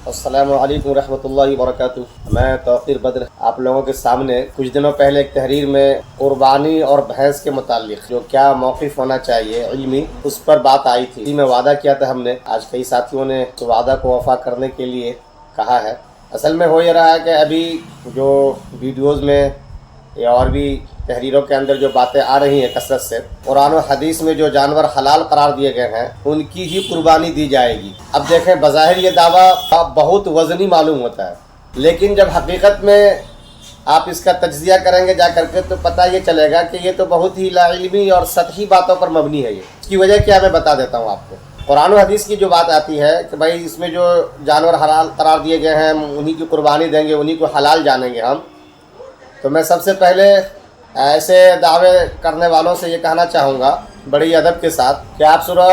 السلام علیکم ورحمۃ اللہ وبرکاتہ۔ میں توقیر بدر آپ لوگوں کے سامنے کچھ دنوں پہلے ایک تحریر میں قربانی اور بھینس کے متعلق جو کیا موقف ہونا چاہیے علمی، اس پر بات آئی تھی۔ اسی میں وعدہ کیا تھا ہم نے، آج کئی ساتھیوں نے اس وعدہ کو وفا کرنے کے لیے کہا ہے۔ اصل میں ہو یہ رہا ہے کہ ابھی جو ویڈیوز میں یا اور بھی تحریروں کے اندر جو باتیں آ رہی ہیں کثرت سے، قرآن و حدیث میں جو جانور حلال قرار دیے گئے ہیں ان کی ہی قربانی دی جائے گی۔ اب دیکھیں، بظاہر یہ دعویٰ بہت وزنی معلوم ہوتا ہے، لیکن جب حقیقت میں آپ اس کا تجزیہ کریں گے جا کر کے تو پتہ یہ چلے گا کہ یہ تو بہت ہی لا علمی اور سطحی باتوں پر مبنی ہے۔ اس کی وجہ کیا میں بتا دیتا ہوں آپ کو۔ قرآن و حدیث کی جو بات آتی ہے کہ بھائی اس میں جو جانور حلال قرار دیے گئے ہیں انہی کی قربانی دیں گے، انہی کو حلال جانیں گے ہم، تو میں سب سے پہلے ایسے دعوے کرنے والوں سے یہ کہنا چاہوں گا بڑی ادب کے ساتھ کہ آپ سورہ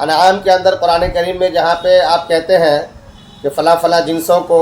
انعام کے اندر قرآن کریم میں جہاں پہ آپ کہتے ہیں کہ فلاں فلاں جنسوں کو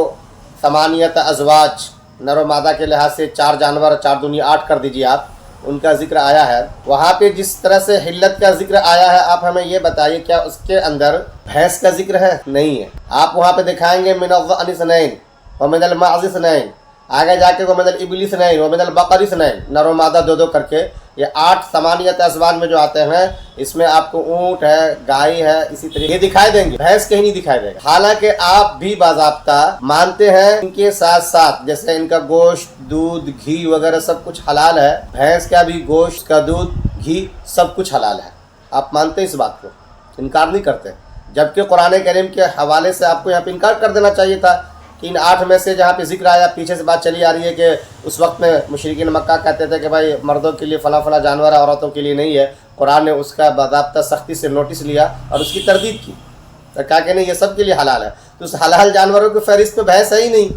ثمانیت ازواج، نر و مادہ کے لحاظ سے 4 جانور 4 دنیا 8 کر دیجیے آپ، ان کا ذکر آیا ہے، وہاں پہ جس طرح سے حلت کا ذکر آیا ہے آپ ہمیں یہ بتائیے کیا اس کے اندر بھینس کا ذکر ہے؟ نہیں ہے۔ آپ وہاں پہ دکھائیں گے من الضأن اثنین ومن المعز اثنین، آگے جا کے ومن الابل اثنین ومن البقر اثنین، نر و مادہ 2 کر کے یہ 8 ثمانیت ازواج میں جو آتے ہیں اس میں آپ کو اونٹ ہے، گائے ہے، اسی طریقے یہ دکھائی دیں گے، بھینس کہیں نہیں دکھائی دے گا۔ حالانکہ آپ بھی باضابطہ مانتے ہیں ان کے ساتھ ساتھ جیسے ان کا گوشت، دودھ، گھی وغیرہ سب کچھ حلال ہے، بھینس کا بھی گوشت کا دودھ، گھی سب کچھ حلال ہے، آپ مانتے ہیں اس بات کو، انکار نہیں کرتے، جبکہ قرآن کریم کے حوالے سے آپ کو یہاں پہ انکار کر دینا چاہیے تھا کہ ان 8 میں سے جہاں پہ ذکر آیا، پیچھے سے بات چلی آ رہی ہے کہ اس وقت میں مشرکین مکہ کہتے تھے کہ بھائی مردوں کے لیے فلاں فلاں جانور ہے، عورتوں کے لیے نہیں ہے۔ قرآن نے اس کا باضابطہ سختی سے نوٹس لیا اور اس کی تردید کی، تو کہا کہ نہیں یہ سب کے لیے حلال ہے۔ تو اس حلال جانوروں کی فہرست میں بحث ہے ہی نہیں،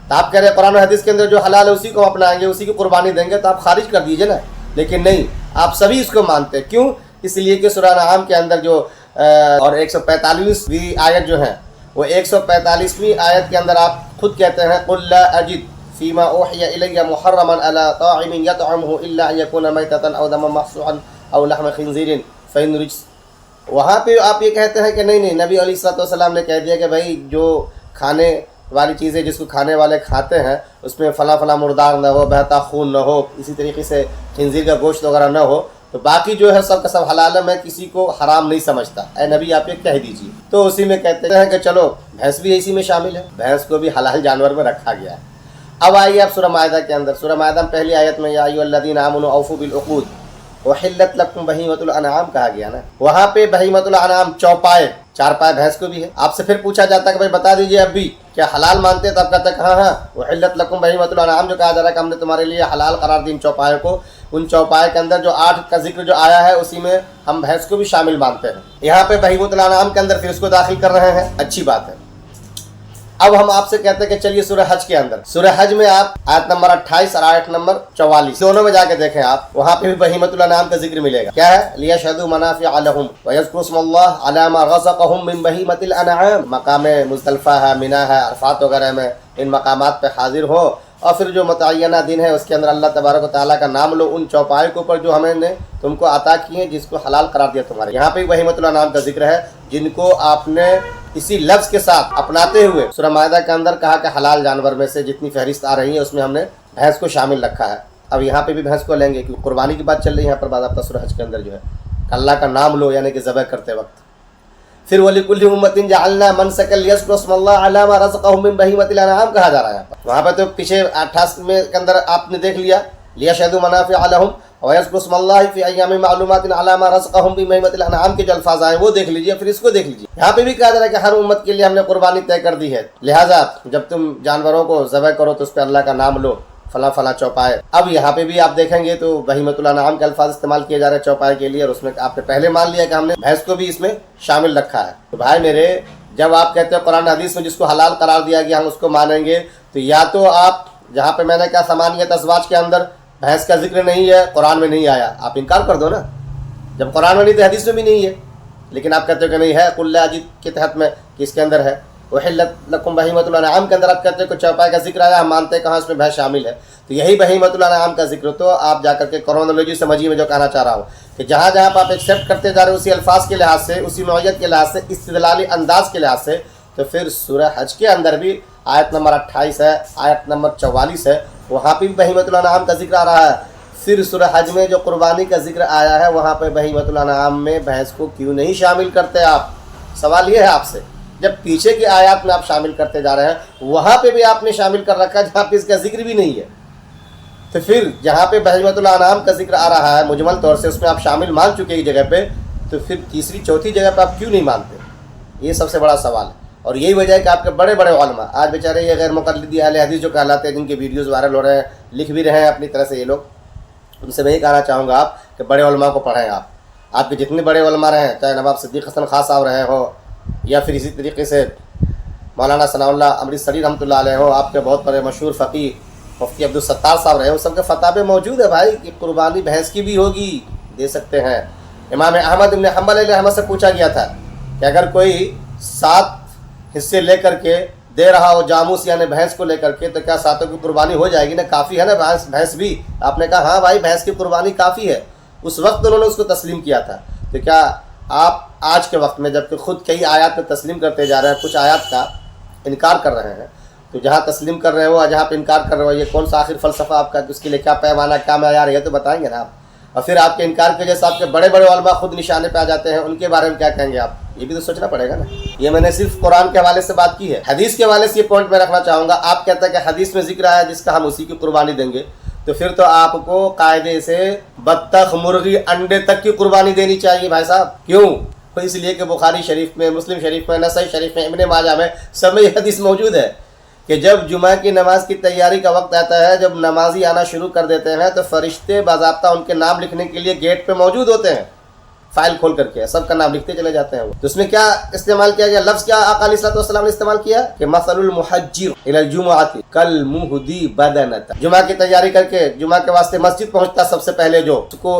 تو آپ کہہ رہے ہیں قرآن و حدیث کے اندر جو حلال ہے اسی کو اپنائیں گے، اسی کی قربانی دیں گے، تو آپ خارج کر دیجئے نا۔ لیکن نہیں، آپ سبھی اس کو مانتے ہیں۔ کیوں؟ اس لیے کہ سورہ انعام کے اندر جو اور 145ویں آیت جو ہے وہ 145ویں آیت کے اندر آپ خود کہتے ہیں قُلْ لَا أَجِدْ فِي مَا أُوحِيَ إِلَيَّ مُحَرَّمًا عَلَىٰ طَاعِمٍ يَطْعَمُهُ إِلَّا أَن يَكُونَ مَيْتَةً أَوْ دَمًا مَّسْفُوحًا أَوْ لَحْمَ خِنزِيرٍ فَإِنَّهُ رِجْسٌ۔ وہاں پہ آپ یہ کہتے ہیں کہ نہیں نبی علیہ الصلوۃ والسلام نے کہہ دیا کہ بھائی جو کھانے والی چیزیں جس کو کھانے والے کھاتے ہیں اس میں فلاں فلاں مردار نہ ہو، بہتا خون نہ ہو، اسی طریقے سے خنزیر کا گوشت وغیرہ نہ ہو، تو باقی جو ہے سب کا سب حلال ہے، میں کسی کو حرام نہیں سمجھتا، اے نبی آپ یہ کہہ دیجیے۔ تو اسی میں کہتے ہیں کہ چلو بھینس بھی اسی میں شامل ہے، بھینس کو بھی حلال جانور میں رکھا گیا ہے۔ اب آئیے آپ سورہ مائدہ کے اندر، سورہ مائدہ میں پہلی آیت میں یا ایھا الذین آمنوا اوفوا بالعقود وحلت لکم بہیمۃ الانعام کہا گیا نا، وہاں پہ بہیمۃ الانعام چوپائے، 4 پائے بھینس کو بھی ہے۔ آپ سے پھر پوچھا جاتا ہے کہ بھائی بتا دیجئے اب بھی کیا حلال مانتے ہیں، تو آپ کہتے ہیں کہ ہاں وحلت لکم بہیمۃ الانعام جو کہا جا رہا ہے کہ ہم نے تمہارے لیے حلال قرار دی ان چوپائے کو، ان چوپائے کے اندر جو 8 کا ذکر جو آیا ہے اسی میں ہم بھینس کو بھی شامل مانتے ہیں۔ یہاں پہ بہیمۃ الانعام کے اندر پھر اس کو داخل کر رہے ہیں، اچھی بات ہے۔ اب ہم آپ سے کہتے ہیں کہ چلیے سورہ حج کے اندر، سورہ حج میں آپ آیت نمبر 28 اور آیت نمبر 44 دونوں میں جا کے دیکھیں آپ، وہاں پہ بھی بہیمۃ الانعام کا ذکر ملے گا۔ کیا ہے؟ لِيَشْهَدُوا مَنَافِعَ لَهُمْ وَيَذْكُرُوا اسْمَ اللَّهِ عَلَىٰ مَا رَزَقَهُم مِّن بَهِيمَةِ الْأَنْعَامِ، مقام مزدلفہ ہے، منا ہے، عرفات وغیرہ میں ان مقامات پہ حاضر ہو، اور پھر جو متعینہ دن ہے اس کے اندر اللہ تبارک و تعالیٰ کا نام لو ان چوپائے کے اوپر جو ہمیں نے تم کو عطا کیے جس کو حلال قرار دیا تمہارے۔ یہاں پہ بہیمۃ الانعام کا ذکر ہے جن کو آپ نے اسی لفظ کے ساتھ اپناتے ہوئے سورہ مائدہ کے اندر کہا کہ حلال جانور میں سے جتنی فہرست آ رہی ہے اس میں ہم نے بھینس کو شامل رکھا ہے۔ اب یہاں پہ بھی بھینس کو لیں گے کیونکہ قربانی کی بات چل رہی ہے یہاں پر، باضابطہ سورہ حج کے اندر جو ہے اللہ کا نام لو یعنی کہ ذبح کرتے وقت۔ پھر وَلِكُلِّ أُمَّةٍ جَعَلْنَا مَنْسَكًا لِيَذْكُرُوا اسْمَ اللَّهِ عَلَىٰ مَا رَزَقَهُم مِّن بَهِيمَةِ الْأَنْعَامِ کہا جا رہا ہے۔ وہاں پہ تو پیچھے 28 میں کے اندر آپ نے دیکھ لیا لِيَشْهَدُوا مَنَافِعَ لَهُمْ وَيَذْكُرُوا اسْمَ اللَّهِ فِي أَيَّامٍ مَّعْلُومَاتٍ عَلَىٰ مَا رَزَقَهُم مِّن بَهِيمَةِ الْأَنْعَامِ کے جو الفاظ آئے وہ دیکھ لیجیے، پھر اس کو دیکھ لیجیے۔ یہاں پہ بھی کہا جا رہا ہے کہ ہر امت کے لیے ہم نے قربانی طے کر دی ہے، لہٰذا جب تم جانوروں کو ذبح کرو تو اس پہ اللہ کا نام لو، فلاں فلاں چوپائے۔ اب یہاں پہ بھی آپ دیکھیں گے تو بہیمۃ الانعام کے الفاظ استعمال کیے جا رہے ہیں چوپائے کے لیے، اور اس میں آپ نے پہلے مان لیا کہ ہم نے بھینس کو بھی اس میں شامل رکھا ہے۔ تو بھائی میرے، جب آپ کہتے ہیں قرآن حدیث میں جس کو حلال قرار دیا گیا ہم اس کو مانیں گے، تو یا تو آپ جہاں پہ میں نے کہا ثمانیت ازواج کے اندر بھینس کا ذکر نہیں ہے، قرآن میں نہیں آیا، آپ انکار کر دو نا، جب قرآن میں نہیں تو حدیث میں بھی نہیں ہے، لیکن آپ کہتے ہو کہ نہیں ہے، قُلْ لَا أَجِدْ کے تحت میں کہ اس کے اندر ہے۔ वहिल्लत लकुम बहीमतुल अनआम के अंदर आप कहते हैं कि चौपाई का जिक्र आया, हम मानते हैं कहाँ इसमें भैंस शामिल है, तो यही बहीमतुल अनआम का जिक्र। तो आप जाकर के क्रोनोलॉजी समझिए मैं जो कहना चाह रहा हूँ कि जहाँ जहाँ पर आप एक्सेप्ट करते जा रहे हो उसी अल्फाज के लिहाज से, उसी नौइयत के लिहाज से, इस्तिदलाली अंदाज के लिहाज से, तो फिर सूरह हज के अंदर भी आयत नंबर 28 है, आयत नंबर 44 है, वहाँ पर भी बहीमतुल अनआम का जिक्र आ रहा है। फिर सूरह हज में जो कुर्बानी का जिक्र आया है वहाँ पर बहीमतुल अनआम में भैंस को क्यों नहीं शामिल करते आप? सवाल ये है आपसे, जब पीछे की आयत में आप शामिल करते जा रहे हैं वहाँ पे भी आपने शामिल कर रखा है जहाँ पे इसका जिक्र भी नहीं है, तो फिर जहाँ पे बहीमतुल अनआम का जिक्र आ रहा है मुजमल तौर से, उसमें आप शामिल मान चुके एक जगह पे, तो फिर तीसरी चौथी जगह पे आप क्यों नहीं मानते? ये सबसे बड़ा सवाल है। और यही वजह है कि आपके बड़े बड़े उलमा आज बेचारे ये गैर मुक़ल्लिदी अहले हदीस जो कहलाते हैं, जिनके वीडियोज़ वायरल हो रहे हैं, लिख भी रहे हैं अपनी तरह से ये लोग, उनसे मैं ये कहना चाहूँगा आप कि बड़े उलमा को पढ़ें। आप आपके जितने बड़े उलमा रहे, चाहे नवाब सिद्दीक़ हसन खां साहब रहे हो या फिर इसी तरीके से मौलाना सनाउल्लाह अमृतसरी रहमतुल्लाह अलैह हो, आपके बहुत बड़े मशहूर फ़क़ीह मुफ्ती अब्दुल सत्तार साहब रहे हो, सबके फतावे मौजूद है भाई कि कुर्बानी भैंस की भी होगी, दे सकते हैं। इमाम अहमद इब्न हंबल अलैहि से पूछा गया था कि अगर कोई 7 हिस्से लेकर के दे रहा हो जामूस यानी भैंस को लेकर के, तो क्या 7 की कुर्बानी हो जाएगी ना? काफ़ी है ना भैंस भी? आपने कहा हाँ भाई भैंस की कुर्बानी काफ़ी है। उस वक्त उन्होंने उसको तस्लीम किया था। तो क्या आप आज के वक्त में जबकि ख़ुद कई आयत में तस्लीम करते जा रहे हैं, कुछ आयत का इनकार कर रहे हैं, तो जहाँ तस्लीम कर रहे हो और जहाँ पे इनकार कर रहे हो, ये कौन सा आखिर फ़लसफ़ा आपका? उसके लिए क्या पैमाना, क्या मैयार है, तो बताएंगे ना आप। और फिर आपके इनकार की वजह से आपके बड़े बड़े उलमा खुद निशाने पे आ जाते हैं, उनके बारे में क्या कहेंगे आप? ये भी तो सोचना पड़ेगा ना। ये मैंने सिर्फ कुरान के हवाले से बात की है। हदीस के हवाले से ये पॉइंट मैं रखना चाहूँगा। आप कहते हैं कि हदीस में जिक्र आया जिसका हम उसी की कुर्बानी देंगे, तो फिर तो आपको कायदे से बत्तख, मुर्गी, अंडे तक की कुर्बानी देनी चाहिए भाई साहब। क्यों? तो इसलिए कि बुखारी शरीफ में, मुस्लिम शरीफ में, नसई शरीफ में, इब्न माजा में सब में हदीस मौजूद है कि जब जुमा की नमाज की तैयारी का वक्त आता है, जब नमाजी आना शुरू कर देते हैं, तो फरिश्ते बाज़ाब्ता उनके नाम लिखने के लिए गेट पे मौजूद होते हैं, फाइल खोल करके सबका नाम लिखते चले जाते हैं। तो उसमें क्या इस्तेमाल किया गया? लफ्ज़ क्या आका अलैहिस्सलातु वस्सलाम ने इस्तेमाल किया कि मसलुल मुहज्जिर इलल जुमुअति कल मुहदी बदनता। जुमा की तैयारी करके जुमा के वास्ते मस्जिद पहुंचता सबसे पहले जो, उसको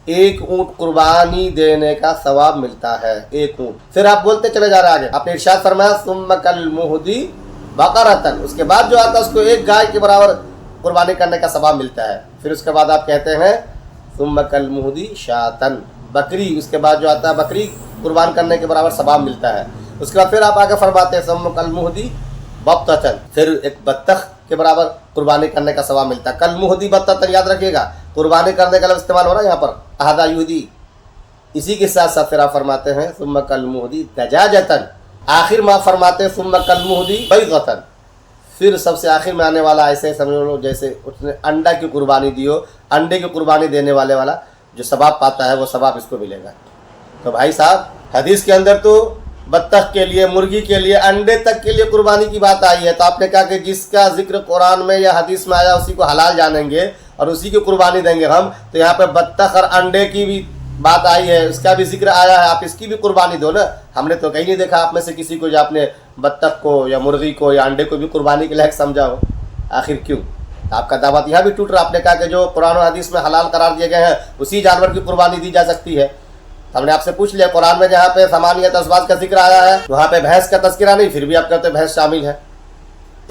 1 ऊँट कुर्बानी देने का सवाब मिलता है, 1 ऊँट। फिर आप बोलते चले जा रहे आगे, आपने इरशाद फरमाया सुम्मा कल मुहदी बकरतन, उसके बाद जो आता है उसको 1 गाय के बराबर कुर्बानी करने का सवाब मिलता है। फिर उसके बाद आप कहते हैं सुम्मा कल मुहदी शातन, बकरी, उसके बाद जो आता है बकरी कुर्बान करने के बराबर सवाब मिलता है। उसके बाद फिर आप आगे फरमाते हैं सुम्मा कल मुहदी बत्तन, फिर एक बत्तख के बराबर कुर्बानी करने का सवाब मिलता है। कल मुहदी बत्तन याद रखिएगा, कुर्बानी करने का लफ्ज़ इस्तेमाल हो रहा है यहाँ पर, अहदा युदी। इसी के साथ साथ फिर आप फरमाते हैं सुम्मा कल मुहदी दजाजतन, आखिर में फरमाते हैं सुम्मा कल मुहदी बैगतन। फिर सबसे आखिर में आने वाला ऐसे समझ लो जैसे उसने अंडा की कुर्बानी दी हो, अंडे की कुर्बानी देने वाला जो सवाब पाता है वो सवाब इसको मिलेगा। तो भाई साहब हदीस के अंदर तो बत्तख के लिए, मुर्गी के लिए, अंडे तक के लिए कुर्बानी की बात आई है, तो आपने कहा कि जिसका जिक्र कुरान में या हदीस में आया उसी को हलाल जानेंगे और उसी की कुर्बानी देंगे हम। तो यहाँ पे बत्तख और अंडे की भी बात आई है, उसका भी जिक्र आया है, आप इसकी भी कुर्बानी दो ना। हमने तो कहीं नहीं देखा आप में से किसी को जो आपने बत्तख को या मुर्गी को या अंडे को भी कुर्बानी के लायक समझा हो। आखिर क्यों? आपका दावा यहाँ भी टूट रहा। आपने कहा कि जो कुरान और हदीस में हलाल करार दिए गए हैं उसी जानवर की कुर्बानी दी जा सकती है। हमने आपसे पूछ लिया कुरान में जहाँ पे समानियत अज़वाज का जिक्र आया है वहाँ पे भैंस का तज़किरा नहीं, फिर भी आप कहते हैं भैंस शामिल है।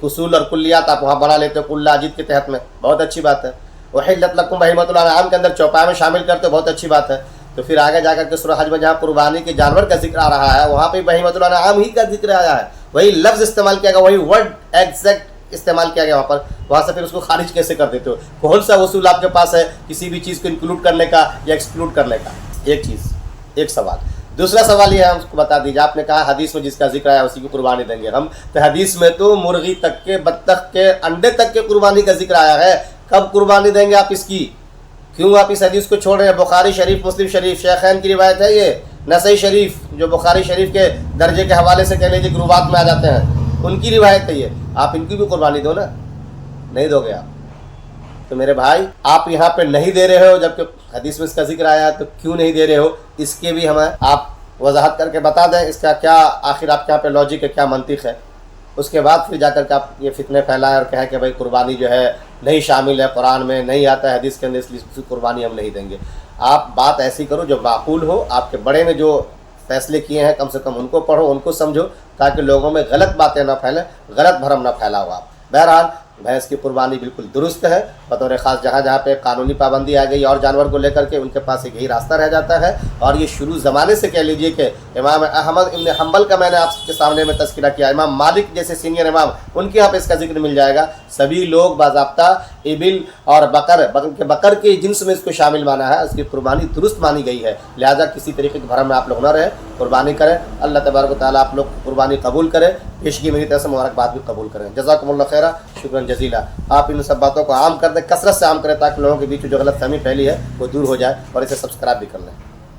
उसूल और कुल्लियात आप वहाँ बना लेते हो कुल्ला अजीत के तहत में, बहुत अच्छी बात है। वहिल्लत लकुम बहीमतुल अनआम के अंदर चौपाई में शामिल करते हो, बहुत अच्छी बात है। तो फिर आगे जाकर के सूरह हज में जहाँ कुर्बानी के जानवर का जिक्र आ रहा है वहाँ पे बहीमतुल अनआम ही का जिक्र आया है, वही लफ्ज़ इस्तेमाल किया गया, वही वर्ड एग्जैक्ट इस्तेमाल किया गया वहाँ पर। वहाँ से फिर उसको खारिज कैसे कर देते हो? कौन सा उसूल आपके पास है किसी भी चीज़ को इंक्लूड करने का या एक्सक्लूड करने का? एक चीज़, एक सवाल। दूसरा सवाल ये है, हमको बता दीजिए, आपने कहा हदीस में जिसका जिक्र आया उसी की कुर्बानी देंगे हम, तो हदीस में तो मुर्गी तक के, बत्तख के, अंडे तक के कुर्बानी का जिक्र आया है, कब कुर्बानी देंगे आप इसकी? क्यों आप इस हदीस को छोड़ रहे हैं? बुखारी शरीफ, मुस्लिम शरीफ, शेखैन की रिवायत है ये, नसई शरीफ जो बुखारी शरीफ के दर्जे के हवाले से कह लीजिए गुरुबात में आ जाते हैं, उनकी रिवायत है ये। आप इनकी भी कुर्बानी दो ना, नहीं दोगे आप तो मेरे भाई आप यहाँ पे नहीं दे रहे हो, जबकि हदीस में इसका जिक्र आया है, तो क्यों नहीं दे रहे हो? इसके भी हमें आप वजाहत करके बता दें, इसका क्या आखिर आपके यहाँ पे लॉजिक है, क्या मंतिक है। उसके बाद फिर जाकर के आप ये फितने फैलाएं और कहें कि भाई कुर्बानी जो है नहीं शामिल है, कुरान में नहीं आता है, हदीस के अंदर, इसलिए कुर्बानी हम नहीं देंगे। आप बात ऐसी करो जो माकूल हो, आपके बड़े ने जो फैसले किए हैं कम से कम उनको पढ़ो, उनको समझो, ताकि लोगों में गलत बातें ना फैलें, गलत भरम ना फैलाओ आप। बहरहाल भैंस की कुर्बानी बिल्कुल दुरुस्त है। बतौर ख़ास जहाँ जहाँ पे कानूनी पाबंदी आ गई और जानवर को लेकर के, उनके पास एक यही रास्ता रह जाता है। और ये शुरू ज़माने से कह लीजिए कि इमाम अहमद इब्न हम्बल का मैंने आपके सामने में तज़किरा किया, इमाम मालिक जैसे सीनियर इमाम, उनके यहाँ पे इसका जिक्र मिल जाएगा। सभी लोग बाज़ाब्ता इबिल और बकर के जिन्स में इसको शामिल माना है, इसकी कुर्बानी दुरुस्त मानी गई है। लिहाजा किसी तरीके के भरम में आप लोग न रहें, कुर्बानी करें। अल्लाह तबारक व तआला आप लोग कुर्बानी कबूल करें, पेशगी मेरी तरफ से मुबारकबाद भी कबूल करें। जज़ाकुमुल्लाह खैरा, शुक्रन जज़ीला। आप इन सब बातों को आम कर दें, कसरत से आम करें, ताकि लोगों के बीच जो गलत फहमी फैली है वो दूर हो जाए, और इसे सब्सक्राइब भी कर लें।